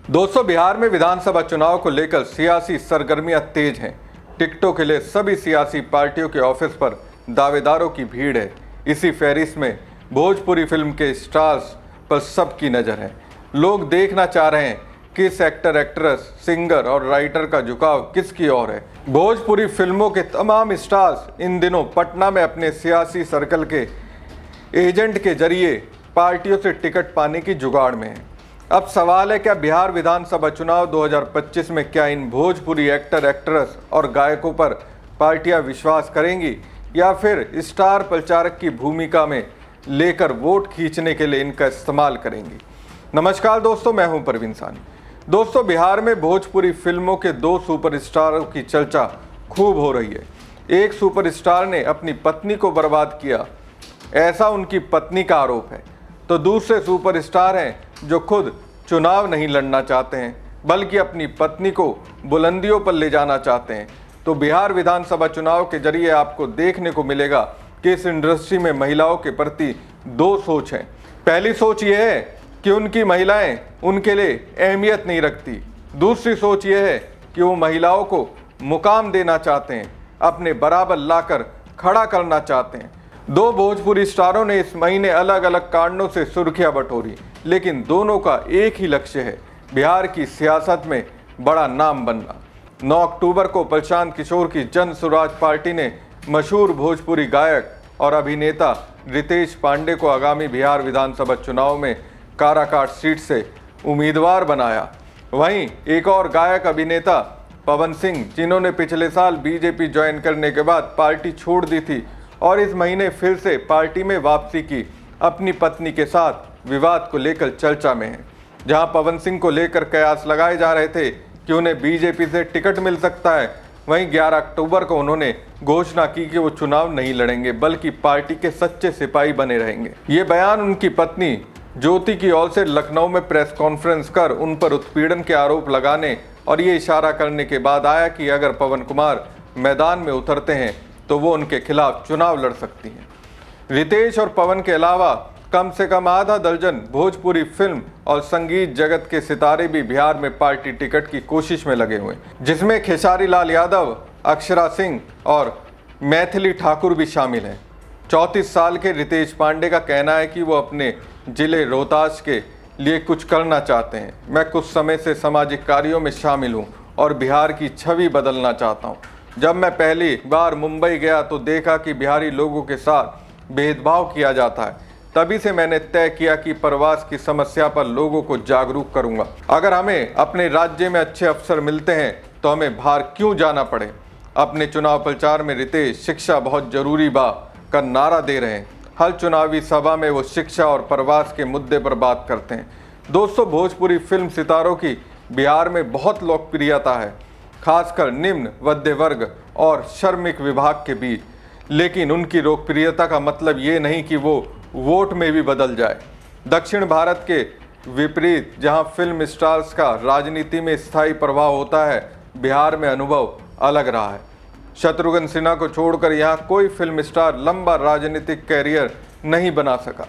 दोस्तों, बिहार में विधानसभा चुनाव को लेकर सियासी सरगर्मियां तेज हैं। टिकटों के लिए सभी सियासी पार्टियों के ऑफिस पर दावेदारों की भीड़ है। इसी फहरिस्त में भोजपुरी फिल्म के स्टार्स पर सबकी नज़र है। लोग देखना चाह रहे हैं किस एक्टर, एक्ट्रेस, सिंगर और राइटर का झुकाव किसकी ओर है। भोजपुरी फिल्मों के तमाम स्टार्स इन दिनों पटना में अपने सियासी सर्कल के एजेंट के जरिए पार्टियों से टिकट पाने की जुगाड़ में है। अब सवाल है, क्या बिहार विधानसभा चुनाव 2025 में क्या इन भोजपुरी एक्टर, एक्ट्रेस और गायकों पर पार्टियां विश्वास करेंगी या फिर स्टार प्रचारक की भूमिका में लेकर वोट खींचने के लिए इनका इस्तेमाल करेंगी। नमस्कार दोस्तों, मैं हूं परवीन सानी। दोस्तों, बिहार में भोजपुरी फिल्मों के दो सुपरस्टारों की चर्चा खूब हो रही है। एक सुपरस्टार ने अपनी पत्नी को बर्बाद किया, ऐसा उनकी पत्नी का आरोप है, तो दूसरे सुपरस्टार हैं जो खुद चुनाव नहीं लड़ना चाहते हैं बल्कि अपनी पत्नी को बुलंदियों पर ले जाना चाहते हैं। तो बिहार विधानसभा चुनाव के जरिए आपको देखने को मिलेगा कि इस इंडस्ट्री में महिलाओं के प्रति दो सोच हैं। पहली सोच यह है कि उनकी महिलाएं उनके लिए अहमियत नहीं रखती। दूसरी सोच यह है कि वो महिलाओं को मुकाम देना चाहते हैं, अपने बराबर लाकर खड़ा करना चाहते हैं। दो भोजपुरी स्टारों ने इस महीने अलग अलग कारणों से सुर्खियां बटोरी, लेकिन दोनों का एक ही लक्ष्य है, बिहार की सियासत में बड़ा नाम बनना। 9 अक्टूबर को प्रशांत किशोर की जन स्वराज पार्टी ने मशहूर भोजपुरी गायक और अभिनेता रितेश पांडे को आगामी बिहार विधानसभा चुनाव में काराकाट सीट से उम्मीदवार बनाया। वहीं एक और गायक अभिनेता पवन सिंह, जिन्होंने पिछले साल बीजेपी ज्वाइन करने के बाद पार्टी छोड़ दी थी और इस महीने फिर से पार्टी में वापसी की, अपनी पत्नी के साथ विवाद को लेकर चर्चा में है। जहां पवन सिंह को लेकर कयास लगाए जा रहे थे कि उन्हें बीजेपी से टिकट मिल सकता है, वहीं 11 अक्टूबर को उन्होंने घोषणा की कि वो चुनाव नहीं लड़ेंगे बल्कि पार्टी के सच्चे सिपाही बने रहेंगे। ये बयान उनकी पत्नी ज्योति की ओर से लखनऊ में प्रेस कॉन्फ्रेंस कर उन पर उत्पीड़न के आरोप लगाने और ये इशारा करने के बाद आया कि अगर पवन कुमार मैदान में उतरते हैं तो वो उनके खिलाफ चुनाव लड़ सकती हैं। रितेश और पवन के अलावा कम से कम आधा दर्जन भोजपुरी फिल्म और संगीत जगत के सितारे भी बिहार में पार्टी टिकट की कोशिश में लगे हुए, जिसमें खेसारी लाल यादव, अक्षरा सिंह और मैथिली ठाकुर भी शामिल हैं। 34 साल के रितेश पांडे का कहना है कि वो अपने जिले रोहतास के लिए कुछ करना चाहते हैं। मैं कुछ समय से सामाजिक कार्यों में शामिल हूँ और बिहार की छवि बदलना चाहता हूँ। जब मैं पहली बार मुंबई गया तो देखा कि बिहारी लोगों के साथ भेदभाव किया जाता है। तभी से मैंने तय किया कि प्रवास की समस्या पर लोगों को जागरूक करूंगा। अगर हमें अपने राज्य में अच्छे अवसर मिलते हैं तो हमें बाहर क्यों जाना पड़े। अपने चुनाव प्रचार में रितेश शिक्षा बहुत जरूरी बा का नारा दे रहे हैं। हर चुनावी सभा में वो शिक्षा और प्रवास के मुद्दे पर बात करते हैं। दोस्तों, भोजपुरी फिल्म सितारों की बिहार में बहुत लोकप्रियता है, खासकर निम्न मध्य वर्ग और श्रमिक विभाग के बीच। लेकिन उनकी लोकप्रियता का मतलब ये नहीं कि वो वोट में भी बदल जाए। दक्षिण भारत के विपरीत, जहां फिल्म स्टार्स का राजनीति में स्थायी प्रभाव होता है, बिहार में अनुभव अलग रहा है। शत्रुघ्न सिन्हा को छोड़कर यहाँ कोई फिल्म स्टार लंबा राजनीतिक कैरियर नहीं बना सका।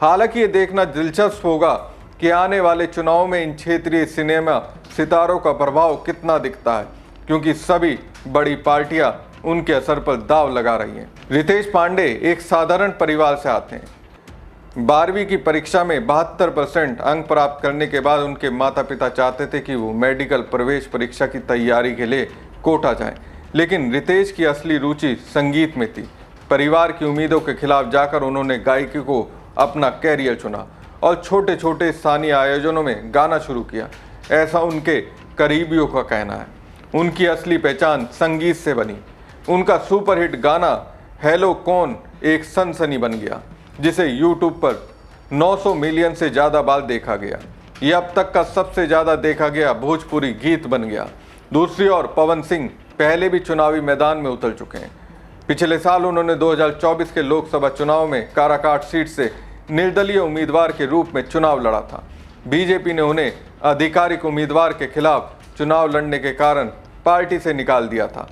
हालांकि ये देखना दिलचस्प होगा कि आने वाले चुनाव में इन क्षेत्रीय सिनेमा सितारों का प्रभाव कितना दिखता है, क्योंकि सभी बड़ी पार्टियां उनके असर पर दाव लगा रही हैं। रितेश पांडे एक साधारण परिवार से आते हैं। 12वीं की परीक्षा में 72% अंक प्राप्त करने के बाद उनके माता पिता चाहते थे कि वो मेडिकल प्रवेश परीक्षा की तैयारी के लिए कोटा जाएं। लेकिन रितेश की असली रुचि संगीत में थी। परिवार की उम्मीदों के खिलाफ जाकर उन्होंने गायकी को अपना कैरियर चुना और छोटे छोटे स्थानीय आयोजनों में गाना शुरू किया, ऐसा उनके करीबियों का कहना है। उनकी असली पहचान संगीत से बनी। उनका सुपरहिट गाना हेलो कौन एक सनसनी बन गया, जिसे यूट्यूब पर 900 मिलियन से ज़्यादा बार देखा गया। यह अब तक का सबसे ज़्यादा देखा गया भोजपुरी गीत बन गया। दूसरी ओर पवन सिंह पहले भी चुनावी मैदान में उतर चुके हैं। पिछले साल उन्होंने 2024 के लोकसभा चुनाव में काराकाट सीट से निर्दलीय उम्मीदवार के रूप में चुनाव लड़ा था। बीजेपी ने उन्हें आधिकारिक उम्मीदवार के खिलाफ चुनाव लड़ने के कारण पार्टी से निकाल दिया था।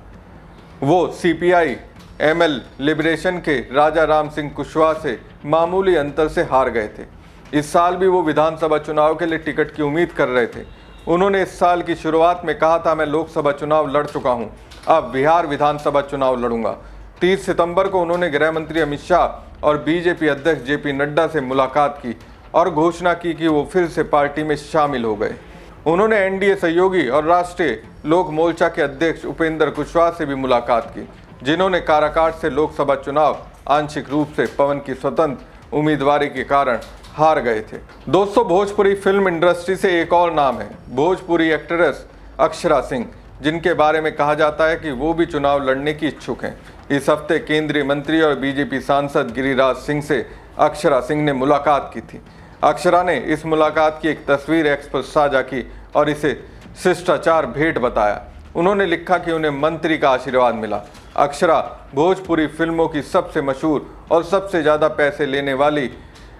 वो सीपीआई एमएल लिबरेशन के राजा राम सिंह कुशवाहा से मामूली अंतर से हार गए थे। इस साल भी वो विधानसभा चुनाव के लिए टिकट की उम्मीद कर रहे थे। उन्होंने इस साल की शुरुआत में कहा था, मैं लोकसभा चुनाव लड़ चुका हूं, अब बिहार विधानसभा चुनाव लड़ूंगा। 30 सितंबर को उन्होंने गृह मंत्री अमित शाह और बीजेपी अध्यक्ष जेपी नड्डा से मुलाकात की और घोषणा की कि वो फिर से पार्टी में शामिल हो गए। उन्होंने एनडीए सहयोगी और राष्ट्रीय लोक मोर्चा के अध्यक्ष उपेंद्र कुशवाहा से भी मुलाकात की, जिन्होंने काराकाट से लोकसभा चुनाव आंशिक रूप से पवन की स्वतंत्र उम्मीदवारी के कारण हार गए थे। दोस्तों, भोजपुरी फिल्म इंडस्ट्री से एक और नाम है भोजपुरी एक्ट्रेस अक्षरा सिंह, जिनके बारे में कहा जाता है कि वो भी चुनाव लड़ने की इच्छुक हैं। इस हफ्ते केंद्रीय मंत्री और बीजेपी सांसद गिरिराज सिंह से अक्षरा सिंह ने मुलाकात की थी। अक्षरा ने इस मुलाकात की एक तस्वीर एक्स पर साझा की और इसे शिष्टाचार भेंट बताया। उन्होंने लिखा कि उन्हें मंत्री का आशीर्वाद मिला। अक्षरा भोजपुरी फिल्मों की सबसे मशहूर और सबसे ज़्यादा पैसे लेने वाली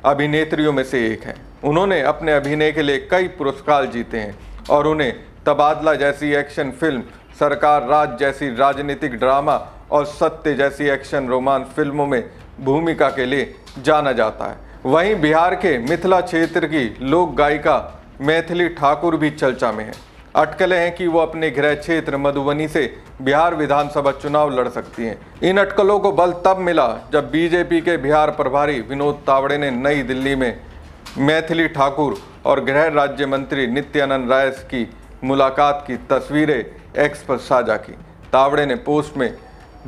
अभिनेत्रियों में से एक है। उन्होंने अपने अभिनय के लिए कई पुरस्कार जीते हैं और उन्हें तबादला जैसी एक्शन फिल्म, सरकार राज जैसी राजनीतिक ड्रामा और सत्य जैसी एक्शन रोमांस फिल्मों में भूमिका के लिए जाना जाता है। वहीं बिहार के मिथिला क्षेत्र की लोक गायिका मैथिली ठाकुर भी चर्चा में है। अटकलें हैं कि वो अपने गृह क्षेत्र मधुबनी से बिहार विधानसभा चुनाव लड़ सकती हैं। इन अटकलों को बल तब मिला जब बीजेपी के बिहार प्रभारी विनोद तावड़े ने नई दिल्ली में मैथिली ठाकुर और गृह राज्य मंत्री नित्यानंद राय की मुलाकात की तस्वीरें एक्स पर साझा की। तावड़े ने पोस्ट में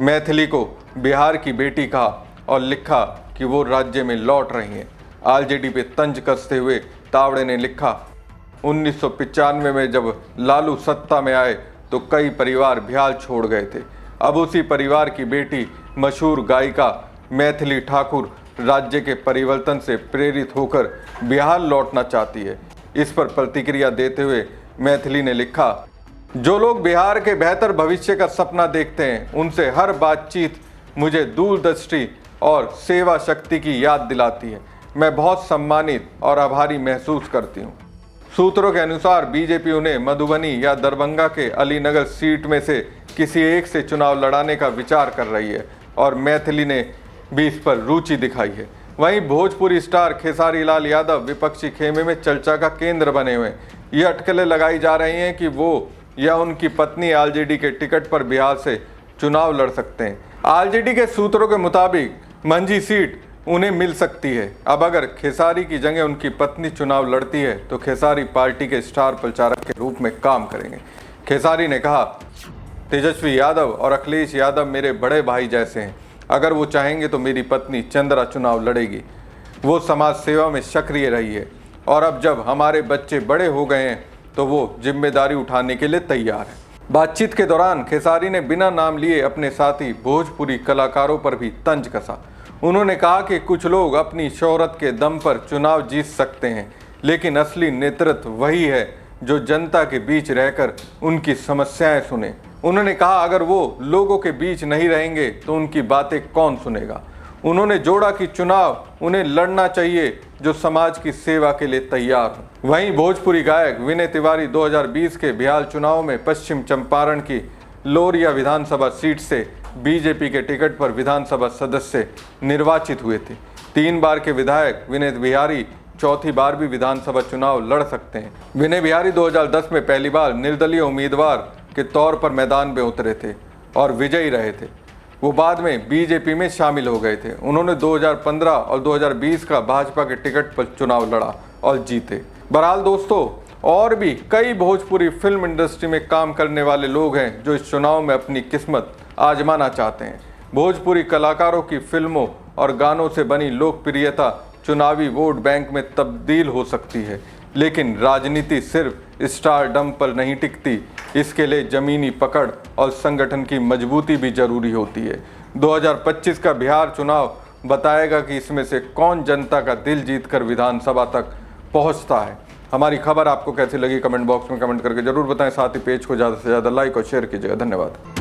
मैथिली को बिहार की बेटी कहा और लिखा कि वो राज्य में लौट रही हैं। आरजेडी पे तंज कसते हुए तावड़े ने लिखा, 1995 में जब लालू सत्ता में आए तो कई परिवार बिहार छोड़ गए थे। अब उसी परिवार की बेटी मशहूर गायिका मैथिली ठाकुर राज्य के परिवर्तन से प्रेरित होकर बिहार लौटना चाहती है। इस पर प्रतिक्रिया देते हुए मैथिली ने लिखा, जो लोग बिहार के बेहतर भविष्य का सपना देखते हैं, उनसे हर बातचीत मुझे दूरदृष्टि और सेवा शक्ति की याद दिलाती है। मैं बहुत सम्मानित और आभारी महसूस करती हूँ। सूत्रों के अनुसार बीजेपी उन्हें मधुबनी या दरभंगा के अलीनगर सीट में से किसी एक से चुनाव लड़ाने का विचार कर रही है और मैथिली ने भी इस पर रुचि दिखाई है। वहीं भोजपुरी स्टार खेसारी लाल यादव विपक्षी खेमे में चर्चा का केंद्र बने हुए हैं। ये अटकलें लगाई जा रही हैं कि वो या उनकी पत्नी आरजेडी के टिकट पर बिहार से चुनाव लड़ सकते हैं। आरजेडी के सूत्रों के मुताबिक मंझी सीट उन्हें मिल सकती है। अब अगर खेसारी की जगह उनकी पत्नी चुनाव लड़ती है तो खेसारी पार्टी के स्टार प्रचारक के रूप में काम करेंगे। खेसारी ने कहा, तेजस्वी यादव और अखिलेश यादव मेरे बड़े भाई जैसे हैं। अगर वो चाहेंगे तो मेरी पत्नी चंद्रा चुनाव लड़ेगी। वो समाज सेवा में सक्रिय रही है और अब जब हमारे बच्चे बड़े हो गए हैं तो वो जिम्मेदारी उठाने के लिए तैयार है। बातचीत के दौरान खेसारी ने बिना नाम लिए अपने साथी भोजपुरी कलाकारों पर भी तंज कसा। उन्होंने कहा कि कुछ लोग अपनी शोहरत के दम पर चुनाव जीत सकते हैं, लेकिन असली नेतृत्व वही है जो जनता के बीच रहकर उनकी समस्याएं सुने। उन्होंने कहा, अगर वो लोगों के बीच नहीं रहेंगे तो उनकी बातें कौन सुनेगा। उन्होंने जोड़ा कि चुनाव उन्हें लड़ना चाहिए जो समाज की सेवा के लिए तैयार हो। वहीं भोजपुरी गायक विनय तिवारी 2020 के बिहार चुनाव में पश्चिम चंपारण की लोरिया विधानसभा सीट से बीजेपी के टिकट पर विधानसभा सदस्य निर्वाचित हुए थे। 3 बार के विधायक विनय बिहारी चौथी बार भी विधानसभा चुनाव लड़ सकते हैं। विनय बिहारी 2010 में पहली बार निर्दलीय उम्मीदवार के तौर पर मैदान में उतरे थे और विजयी रहे थे। वो बाद में बीजेपी में शामिल हो गए थे। उन्होंने 2015 और 2020 का भाजपा के टिकट पर चुनाव लड़ा और जीते। बहरहाल दोस्तों, और भी कई भोजपुरी फिल्म इंडस्ट्री में काम करने वाले लोग हैं जो इस चुनाव में अपनी किस्मत आजमाना चाहते हैं। भोजपुरी कलाकारों की फिल्मों और गानों से बनी लोकप्रियता चुनावी वोट बैंक में तब्दील हो सकती है, लेकिन राजनीति सिर्फ स्टारडम पर नहीं टिकती। इसके लिए जमीनी पकड़ और संगठन की मजबूती भी जरूरी होती है। 2025 का बिहार चुनाव बताएगा कि इसमें से कौन जनता का दिल जीतकर विधानसभा तक पहुंचता है। हमारी खबर आपको कैसी लगी कमेंट बॉक्स में कमेंट करके जरूर बताएं। साथ ही पेज को ज़्यादा से ज़्यादा लाइक और शेयर कीजिएगा। धन्यवाद।